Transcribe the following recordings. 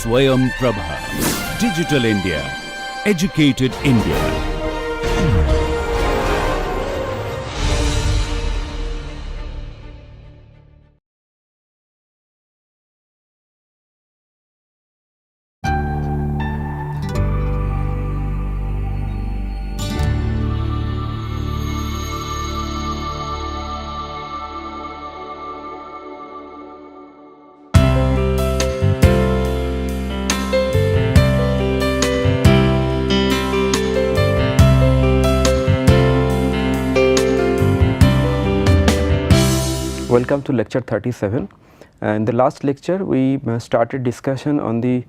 Swayam Prabha. Digital India. Educated India. Welcome to lecture 37. In the last lecture we started discussion on the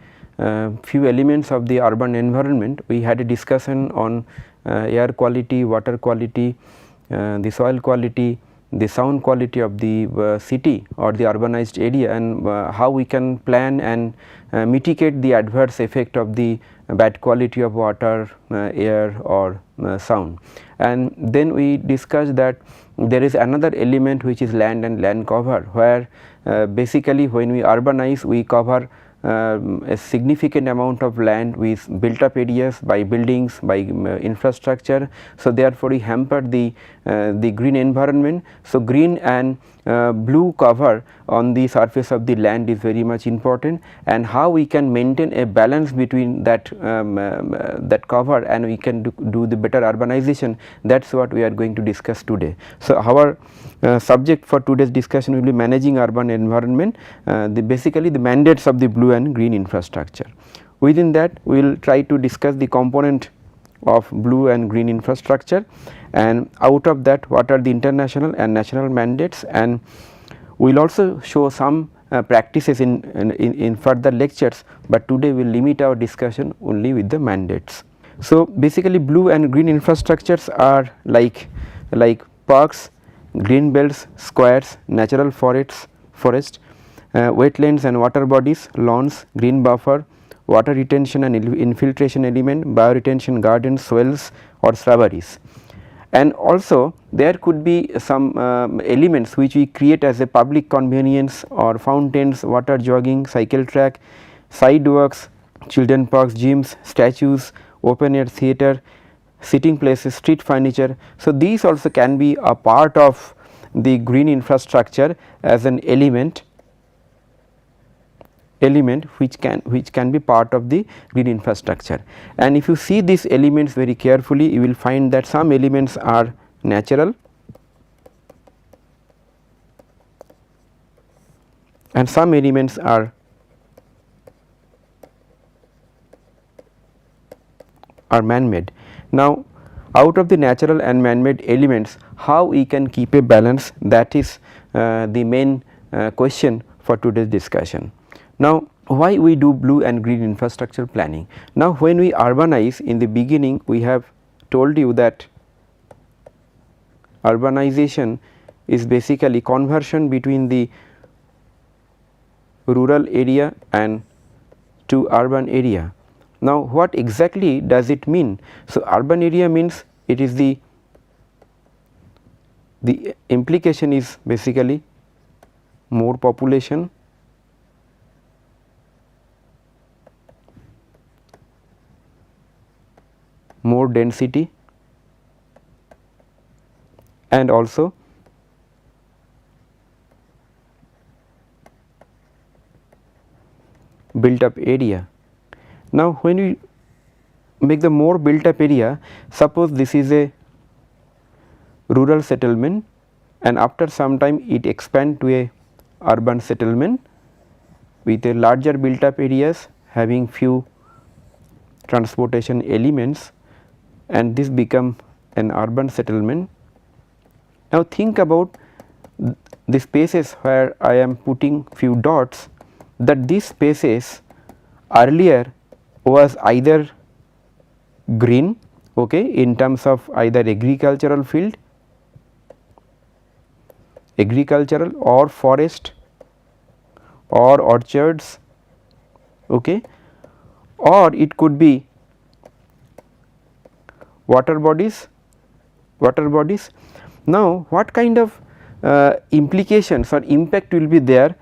few elements of the urban environment. We had a discussion on air quality, water quality, the soil quality, the sound quality of the city or the urbanized area, and how we can plan and mitigate the adverse effect of the bad quality of water, air or sound. And then we discussed that there is another element which is land and land cover, where basically when we urbanize we cover a significant amount of land with built up areas by buildings, by infrastructure. So therefore we hamper the green environment. So green and blue cover on the surface of the land is very much important, and how we can maintain a balance between that that cover and we can do the better urbanization, that is what we are going to discuss today. So our subject for today's discussion will be managing urban environment, basically the mandates of the blue and green infrastructure. Within that we will try to discuss the component of blue and green infrastructure, and out of that what are the international and national mandates, and we will also show some practices in further lectures, but today we will limit our discussion only with the mandates. So basically blue and green infrastructures are like parks, green belts, squares, natural forests, wetlands and water bodies, lawns, green buffer, water retention and infiltration element, bioretention gardens, swells or shrubberies. And also there could be some elements which we create as a public convenience, or fountains, water jogging, cycle track, sidewalks, children parks, gyms, statues, open air theatre, sitting places, street furniture. So these also can be a part of the green infrastructure as an element which can be part of the green infrastructure. And if you see these elements very carefully, you will find that some elements are natural and some elements are man-made. Now out of the natural and man-made elements, how we can keep a balance, that is the main question for today's discussion. Now why we do blue and green infrastructure planning? Now when we urbanize, in the beginning we have told you that urbanization is basically conversion between the rural area and to urban area. Now what exactly does it mean? So urban area means, it is the implication is basically more population, more density, and also built up area. Now when we make the more built up area, suppose this is a rural settlement and after some time it expand to a urban settlement with a larger built up areas having few transportation elements, and this become an urban settlement. Now think about the spaces where I am putting few dots, that these spaces earlier was either green, okay, in terms of either agricultural field, or forest or orchards, okay, or it could be water bodies. Now what kind of implications or impact will be there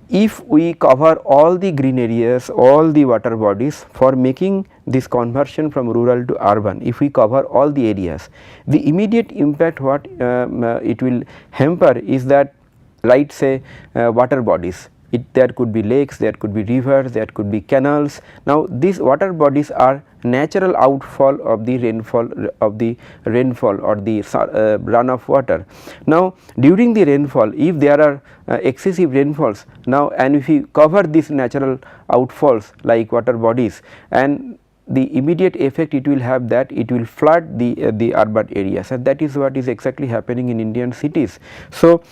if we cover all the green areas, all the water bodies for making this conversion from rural to urban, if we cover all the areas, the immediate impact what it will hamper is that, right, say water bodies. There could be lakes, there could be rivers, there could be canals. Now these water bodies are natural outfall of the rainfall or the runoff water. Now during the rainfall, if there are excessive rainfalls, now and if we cover these natural outfalls like water bodies, and the immediate effect it will have that it will flood the urban areas, and that is what is exactly happening in Indian cities. So,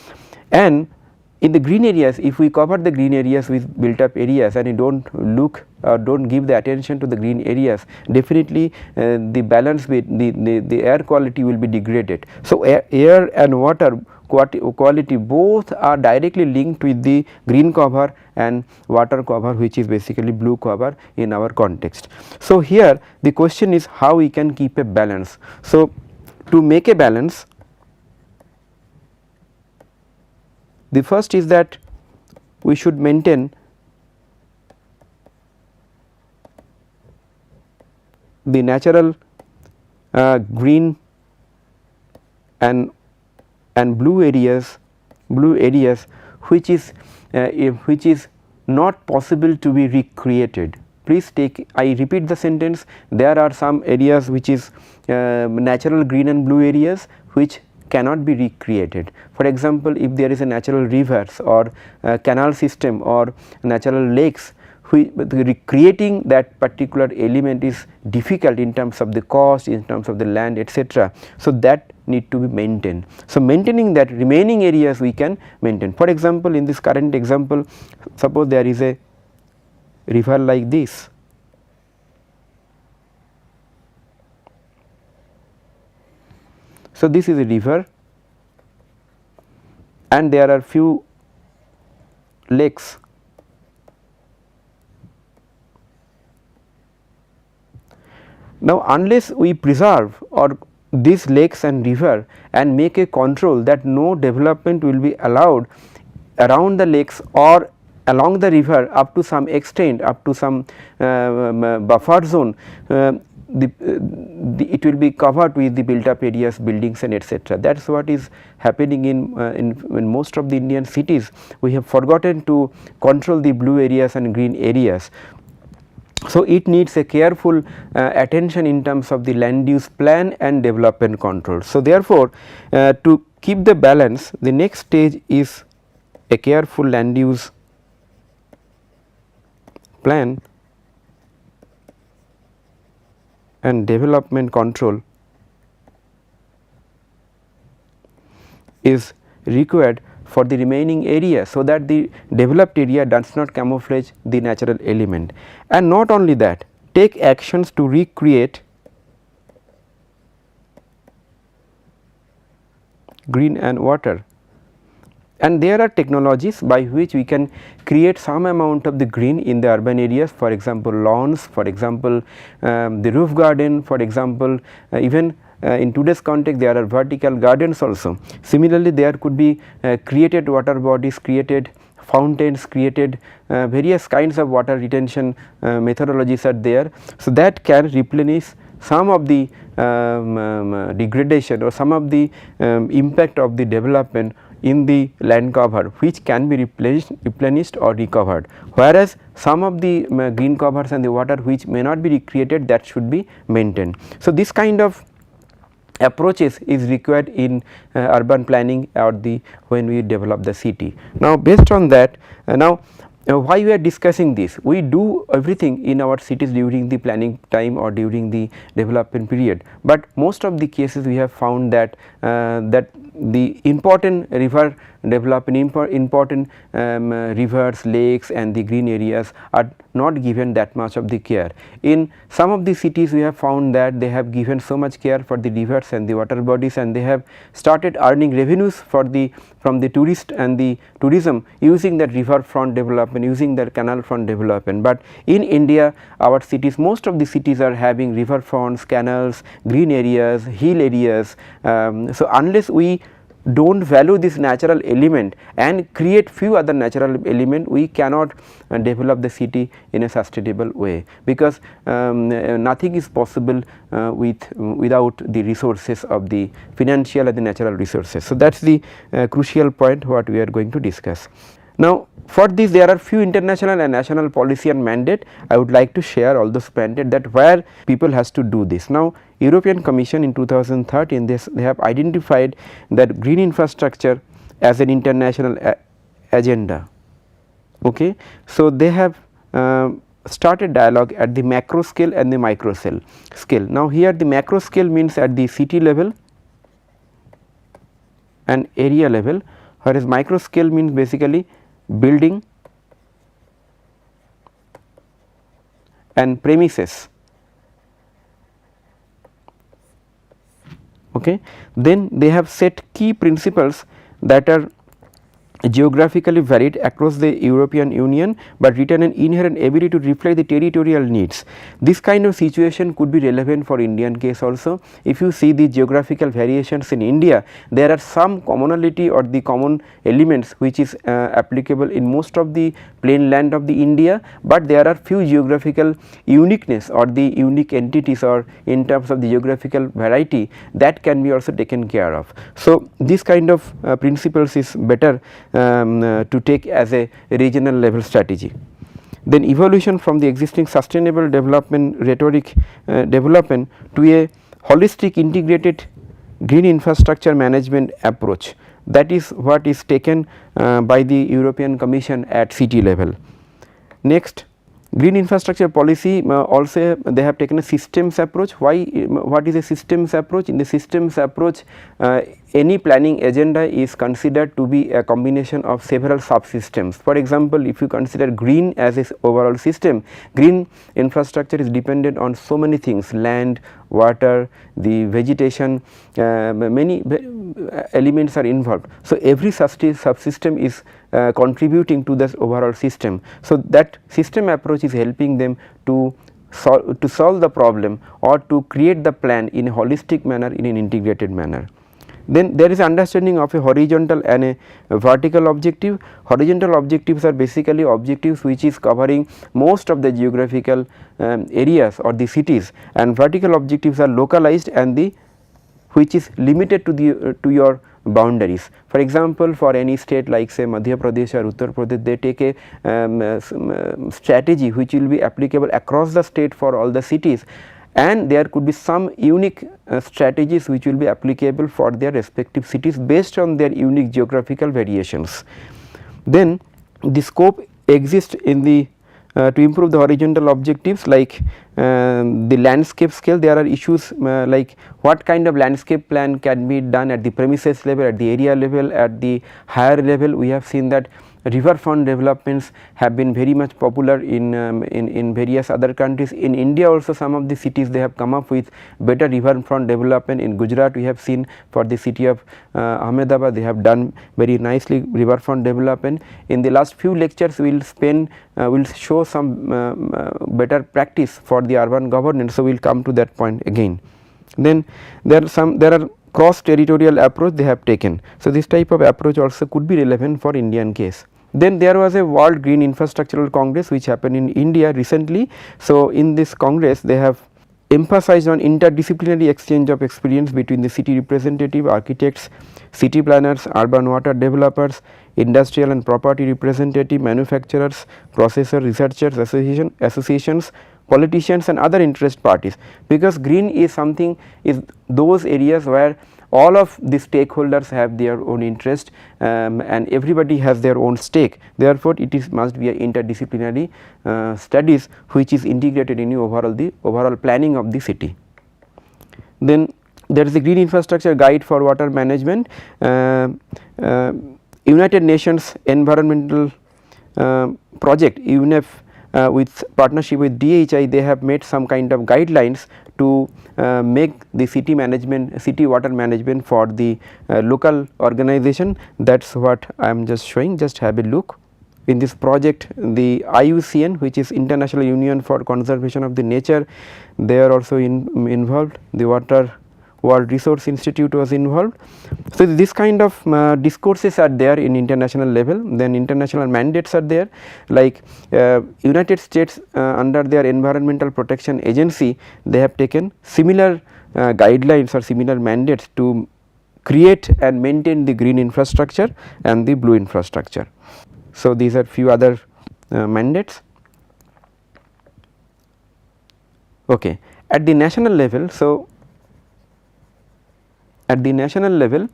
and in the green areas, if we cover the green areas with built up areas and you do not look or do not give the attention to the green areas, definitely the balance with the air quality will be degraded. So, air and water quality both are directly linked with the green cover and water cover, which is basically blue cover in our context. So, here the question is how we can keep a balance. So, to make a balance, the first is that we should maintain the natural green and blue areas which is not possible to be recreated. Please take, I repeat the sentence, there are some areas which is natural green and blue areas which cannot be recreated. For example, if there is a natural rivers or canal system or natural lakes, recreating that particular element is difficult in terms of the cost, in terms of the land, etc. So, that need to be maintained. So, maintaining that remaining areas we can maintain. For example, in this current example, suppose there is a river like this. So, this is a river and there are few lakes. Now, unless we preserve or these lakes and river and make a control that no development will be allowed around the lakes or along the river up to some extent, up to some buffer zone, it will be covered with the built up areas, buildings and etc. That is what is happening in most of the Indian cities. We have forgotten to control the blue areas and green areas. So, it needs a careful attention in terms of the land use plan and development control. So, therefore, to keep the balance, the next stage is a careful land use plan and development control is required for the remaining area, so that the developed area does not camouflage the natural element. And not only that, take actions to recreate green and water. And there are technologies by which we can create some amount of the green in the urban areas, for example lawns, for example the roof garden, for example even in today's context there are vertical gardens also. Similarly, there could be created water bodies, created fountains, created various kinds of water retention methodologies are there. So, that can replenish some of the degradation or some of the impact of the development in the land cover, which can be replenished or recovered, whereas some of the green covers and the water which may not be recreated, that should be maintained. So, this kind of approaches is required in urban planning or when we develop the city. Now, based on that, why we are discussing this? We do everything in our cities during the planning time or during the development period, but most of the cases we have found that the important river development, important rivers, lakes and the green areas are not given that much of the care. In some of the cities we have found that they have given so much care for the rivers and the water bodies, and they have started earning revenues from the tourist and the tourism using that river front development, using that canal front development. But in India, our cities, most of the cities are having river fronts, canals, green areas, hill areas. So, unless we do not value this natural element and create few other natural element, we cannot develop the city in a sustainable way, because nothing is possible without the resources of the financial and the natural resources. So, that is the crucial point what we are going to discuss. Now, for this there are few international and national policy and mandate. I would like to share all those mandate that where people has to do this. Now, European Commission in 2013 they have identified that green infrastructure as an international agenda. Okay. So, they have started dialogue at the macro scale and the micro scale. Now, here the macro scale means at the city level and area level, whereas micro scale means basically building and premises. Okay. Then they have set key principles that are geographically varied across the European Union, but retain an inherent ability to reflect the territorial needs. This kind of situation could be relevant for Indian case also. If you see the geographical variations in India, there are some commonality or the common elements which is applicable in most of the plain land of the India, but there are few geographical uniqueness or the unique entities or in terms of the geographical variety that can be also taken care of. So, this kind of principles is better to take as a regional level strategy. Then evolution from the existing sustainable development rhetoric development to a holistic integrated green infrastructure management approach, that is what is taken by the European Commission at city level. Next, green infrastructure policy also they have taken a systems approach. Why? What is a systems approach? In the systems approach, any planning agenda is considered to be a combination of several subsystems. For example, if you consider green as a overall system, green infrastructure is dependent on so many things: land, water, the vegetation, many elements are involved. So, every subsystem is contributing to this overall system. So, that system approach is helping them to solve the problem or to create the plan in a holistic manner, in an integrated manner. Then there is understanding of a horizontal and a vertical objective. Horizontal objectives are basically objectives which is covering most of the geographical areas or the cities, and vertical objectives are localized and the which is limited to the to your boundaries. For example, for any state like say Madhya Pradesh or Uttar Pradesh, they take a strategy which will be applicable across the state for all the cities, and there could be some unique strategies which will be applicable for their respective cities based on their unique geographical variations. Then the scope exists in the to improve the horizontal objectives, like the landscape scale. There are issues like what kind of landscape plan can be done at the premises level, at the area level, at the higher level. We have seen that riverfront developments have been very much popular in various other countries. In India also, some of the cities they have come up with better riverfront development. In Gujarat, we have seen for the city of Ahmedabad, they have done very nicely riverfront development. In the last few lectures, we will spend will show some better practice for the urban governance. So, we will come to that point again. Then there are cross territorial approach they have taken. So, this type of approach also could be relevant for Indian case. Then there was a World Green Infrastructural Congress which happened in India recently. So, in this congress they have emphasized on interdisciplinary exchange of experience between the city representative, architects, city planners, urban water developers, industrial and property representative, manufacturers, processor, researchers, associations, politicians and other interest parties, because green is something is those areas where all of the stakeholders have their own interest and everybody has their own stake. Therefore, it is must be a interdisciplinary studies which is integrated in the overall planning of the city. Then there is a green infrastructure guide for water management. United Nations Environmental Project UNEP with partnership with DHI, they have made some kind of guidelines to make the city water management for the local organization. That is what I am just showing, just have a look. In this project, the IUCN, which is International Union for Conservation of the Nature, they are also involved. The World Resource Institute was involved. So, this kind of discourses are there in international level. Then international mandates are there, like United States under their Environmental Protection Agency, they have taken similar guidelines or similar mandates to create and maintain the green infrastructure and the blue infrastructure. So, these are few other mandates. Okay. At the national level, so at the national level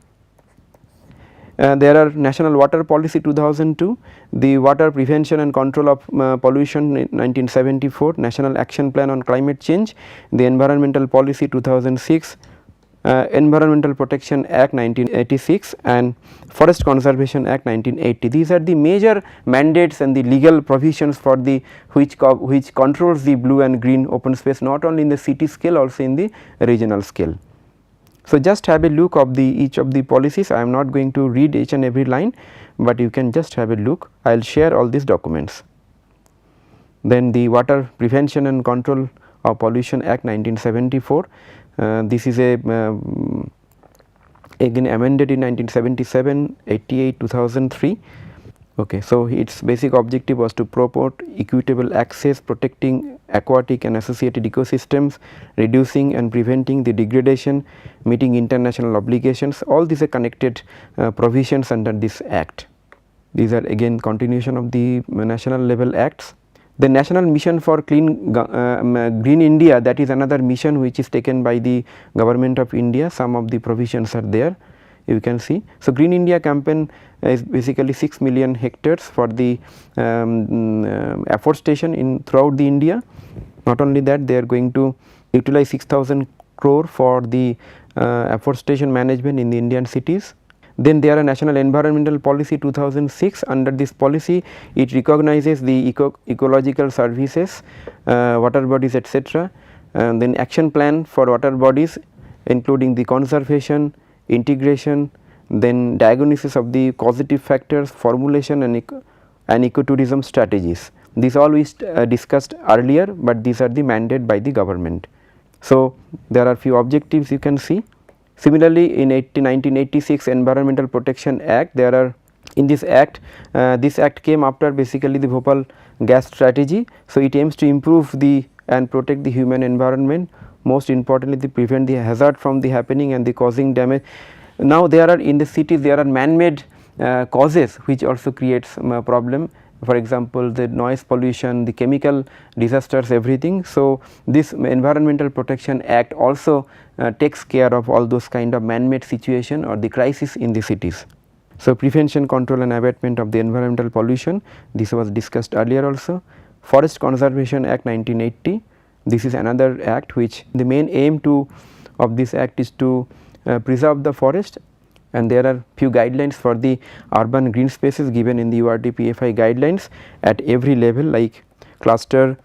there are National Water Policy 2002, the Water Prevention and Control of Pollution in 1974, National Action Plan on Climate Change, the Environmental Policy 2006, Environmental Protection Act 1986 and Forest Conservation Act 1980. These are the major mandates and the legal provisions for the which controls the blue and green open space, not only in the city scale, also in the regional scale. So, just have a look of the each of the policies. I am not going to read each and every line, but you can just have a look. I will share all these documents. Then the Water Prevention and Control of Pollution Act 1974. This is a again amended in 1977, 88, 2003. Okay, so its basic objective was to promote equitable access, protecting aquatic and associated ecosystems, reducing and preventing the degradation, meeting international obligations. All these are connected provisions under this act. These are again continuation of the national level acts. The National Mission for Green India, that is another mission which is taken by the Government of India. Some of the provisions are there, you can see. So, Green India campaign is basically 6 million hectares for the afforestation in throughout the India. Not only that, they are going to utilize 6,000 crore for the afforestation management in the Indian cities. Then there are National Environmental Policy 2006. Under this policy, it recognizes the ecological services, water bodies, etc. Then action plan for water bodies, including the conservation, integration, then diagnosis of the causative factors, formulation and ecotourism strategies. These all we discussed earlier, but these are the mandate by the government. So, there are few objectives you can see. Similarly, in 1986 Environmental Protection Act, there are in this act, this act came after basically the Bhopal gas strategy. So, it aims to improve the and protect the human environment, most importantly to prevent the hazard from the happening and the causing damage. Now, there are in the cities there are man-made causes which also creates a problem. For example, the noise pollution, the chemical disasters, everything. So, this Environmental Protection Act also takes care of all those kind of man-made situation or the crisis in the cities. So, prevention, control and abatement of the environmental pollution, this was discussed earlier also. Forest Conservation Act 1980, this is another act which the main aim of this act is to preserve the forest, and there are few guidelines for the urban green spaces given in the URD PFI guidelines at every level, like cluster,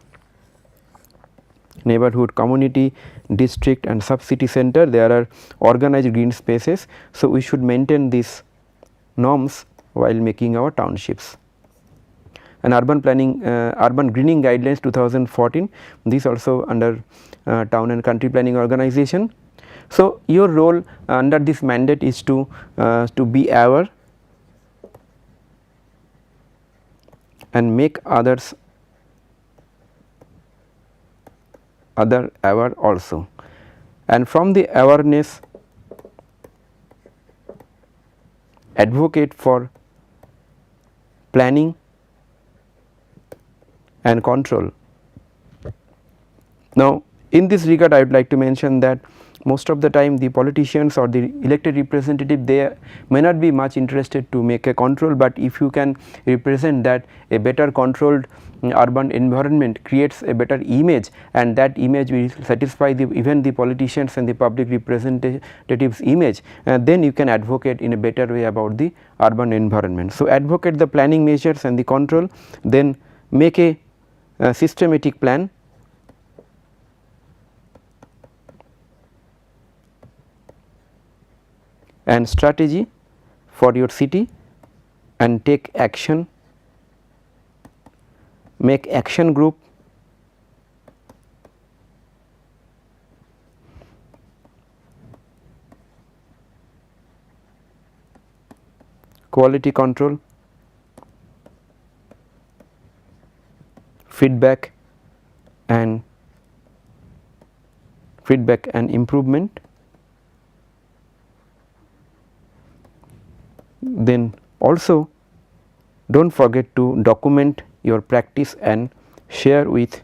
neighborhood, community, district and sub-city center. There are organized green spaces. So, we should maintain these norms while making our townships. And urban planning, urban greening guidelines 2014, these also under town and country planning organization. So, your role under this mandate is to be aware and make others aware also, and from the awareness advocate for planning and control. Now, in this regard I would like to mention that most of the time the politicians or the elected representative, they may not be much interested to make a control, but if you can represent that a better controlled urban environment creates a better image, and that image will satisfy even the politicians and the public representatives image, then you can advocate in a better way about the urban environment. So, advocate the planning measures and the control, then make a systematic plan and strategy for your city and take action, make action group, quality control, feedback and improvement. Then also do not forget to document your practice and share with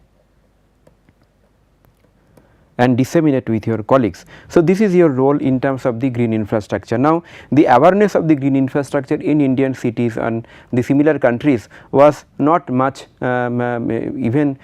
and disseminate with your colleagues. So, this is your role in terms of the green infrastructure. Now, the awareness of the green infrastructure in Indian cities and the similar countries was not much even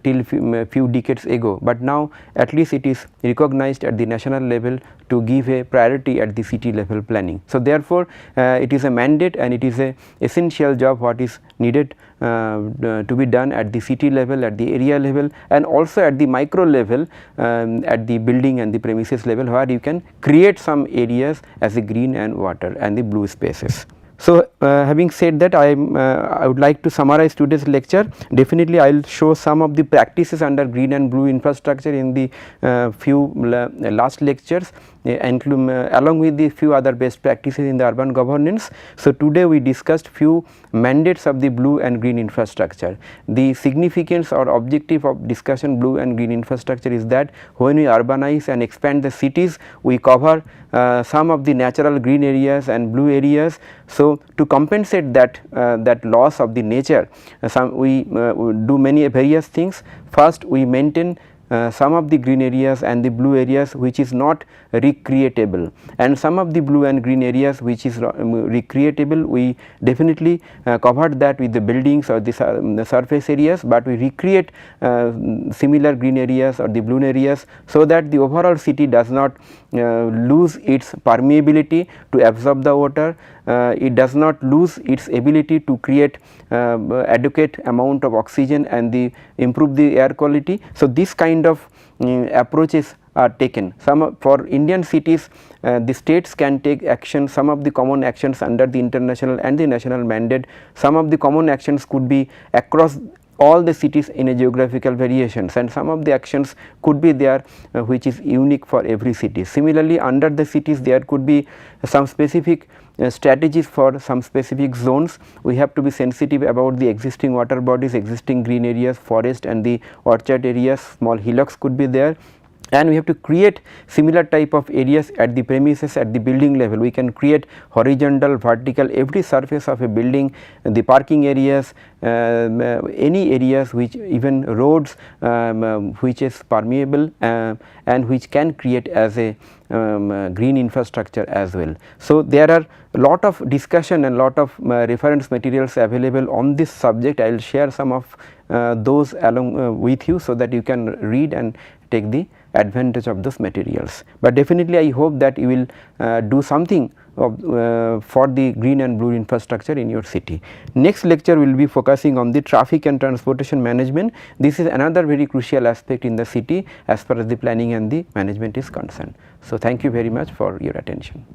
till few decades ago, but now at least it is recognized at the national level to give a priority at the city level planning. So, therefore, it is a mandate and it is a essential job what is needed to be done at the city level, at the area level, and also at the micro level, at the building and the premises level, where you can create some areas as a green and water and the blue spaces. So, having said that, I would like to summarize today's lecture. Definitely I will show some of the practices under green and blue infrastructure in the few last lectures, along with the few other best practices in the urban governance. So, today we discussed few mandates of the blue and green infrastructure. The significance or objective of discussion blue and green infrastructure is that when we urbanize and expand the cities, we cover some of the natural green areas and blue areas. So, to compensate that loss of the nature, we do many various things. First, we maintain some of the green areas and the blue areas which is not recreatable, and some of the blue and green areas which is recreatable, we definitely covered that with the buildings or the surface areas, but we recreate similar green areas or the blue areas, so that the overall city does not lose its permeability to absorb the water, it does not lose its ability to create adequate amount of oxygen and improve the air quality. So, this kind of approaches are taken. Some for Indian cities, the states can take action, some of the common actions under the international and the national mandate. Some of the common actions could be across all the cities in a geographical variations, and some of the actions could be there which is unique for every city. Similarly, under the cities there could be some specific strategies for some specific zones. We have to be sensitive about the existing water bodies, existing green areas, forest and the orchard areas, small hillocks could be there. And we have to create similar type of areas at the premises, at the building level. We can create horizontal, vertical, every surface of a building, the parking areas, any areas which even roads which is permeable and which can create as a green infrastructure as well. So, there are lot of discussion and lot of reference materials available on this subject. I will share some of those along with you, so that you can read and take the advantage of those materials. But definitely I hope that you will do something of, for the green and blue infrastructure in your city. Next lecture will be focusing on the traffic and transportation management. This is another very crucial aspect in the city as far as the planning and the management is concerned. So, thank you very much for your attention.